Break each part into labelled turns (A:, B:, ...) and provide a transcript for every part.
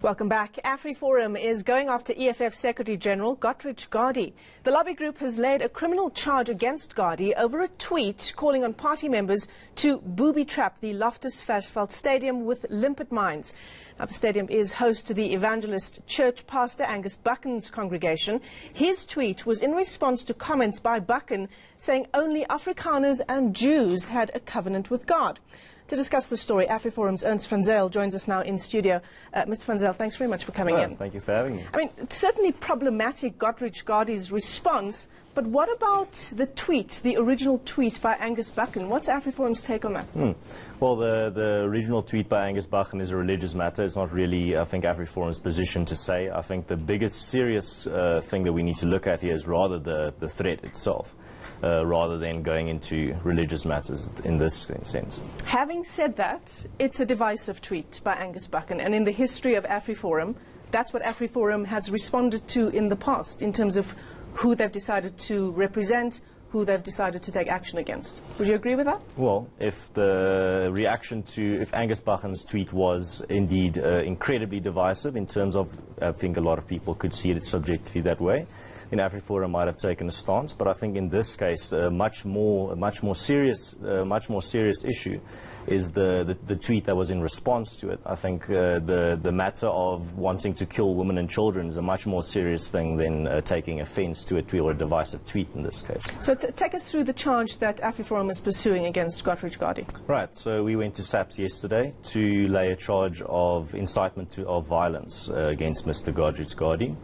A: Welcome back. Afriforum is going after EFF Secretary-General Godrich Gardee. The lobby group has laid a criminal charge against Gardee over a tweet calling on party members to booby-trap the Loftus Versfeld Stadium with limpet mines. Now, the stadium is host to the evangelist church pastor Angus Buchan's congregation. His tweet was in response to comments by Buchan saying only Afrikaners and Jews had a covenant with God. To discuss the story, Afriforum's Ernst van Zyl joins us now in studio. Mr. van Zyl, thanks very much for coming in.
B: Thank you for having me.
A: I mean, it's certainly problematic, Godrich Gardee's response, but what about the tweet, the original tweet by Angus Buchan? What's Afriforum's take on that?
B: Well, the original tweet by Angus Buchan is a religious matter. It's not really, I think, Afriforum's position to say. I think the biggest serious thing that we need to look at here is rather the threat itself. Rather than going into religious matters in this sense.
A: Having said that, it's a divisive tweet by Angus Buchan, and in the history of Afriforum, that's what Afriforum has responded to in the past in terms of who they've decided to represent, who they've decided to take action against. Would you agree with that?
B: Well, if the reaction to, if Angus Buchan's tweet was indeed incredibly divisive in terms of, I think a lot of people could see it subjectively that way, then Afriforum might have taken a stance. But I think in this case, a much more serious issue is the tweet that was in response to it. I think the matter of wanting to kill women and children is a much more serious thing than taking offence to a tweet or a divisive tweet in this case.
A: So take us through the charge that Afriforum is pursuing against Godrich Gardee.
B: Right, so we went to SAPS yesterday to lay a charge of incitement of violence against Mr. Godrich Gardee.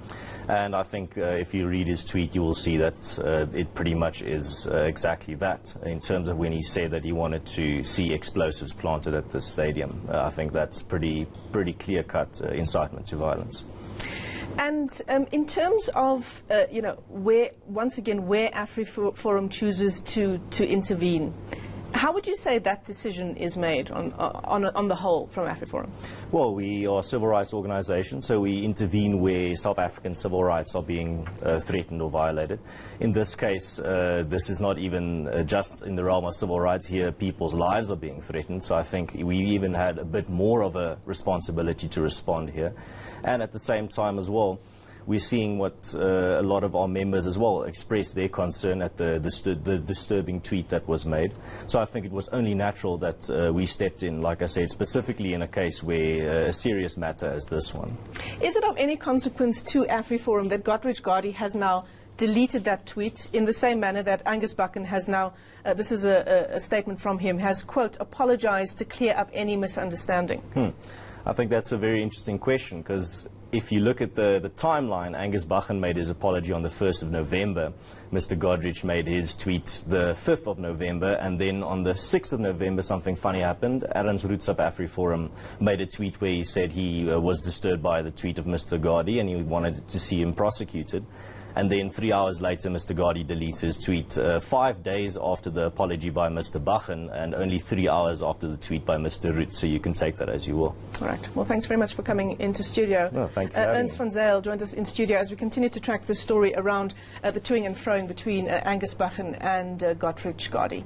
B: And I think if you read his tweet, you will see that it pretty much is exactly that, in terms of when he said that he wanted to see explosives planted at the stadium. I think that's pretty clear-cut incitement to violence.
A: And in terms of, where Afriforum chooses to intervene, how would you say that decision is made on the whole from Afriforum?
B: Well, we are a civil rights organisation, so we intervene where South African civil rights are being threatened or violated. In this case, this is not even just in the realm of civil rights. Here, people's lives are being threatened, so I think we even had a bit more of a responsibility to respond here. And at the same time as well, we're seeing what a lot of our members as well express their concern at the disturbing tweet that was made. So I think it was only natural that we stepped in, like I said, specifically in a case where a serious matter as this one.
A: Is it of any consequence to Afriforum that Godrich Gardee has now deleted that tweet in the same manner that Angus Buchan has now, this is a statement from him, has, quote, apologized to clear up any misunderstanding?
B: I think that's a very interesting question, because if you look at the timeline, Angus Buchan made his apology on the 1st of November. Mr. Godrich made his tweet the 5th of November, and then on the 6th of November something funny happened. Adams Roots of Afriforum made a tweet where he said he was disturbed by the tweet of Mr. Gardee and he wanted to see him prosecuted. And then 3 hours later, Mr. Gardee deletes his tweet 5 days after the apology by Mr. Buchan and only 3 hours after the tweet by Mr. Roots. So you can take that as you will.
A: All right. Well, thanks very much for coming into studio.
B: No, thank you for having
A: Ernst van Zyl joined us in studio as we continue to track the story around the toing and froing between Angus Buchan and Godrich Gardee.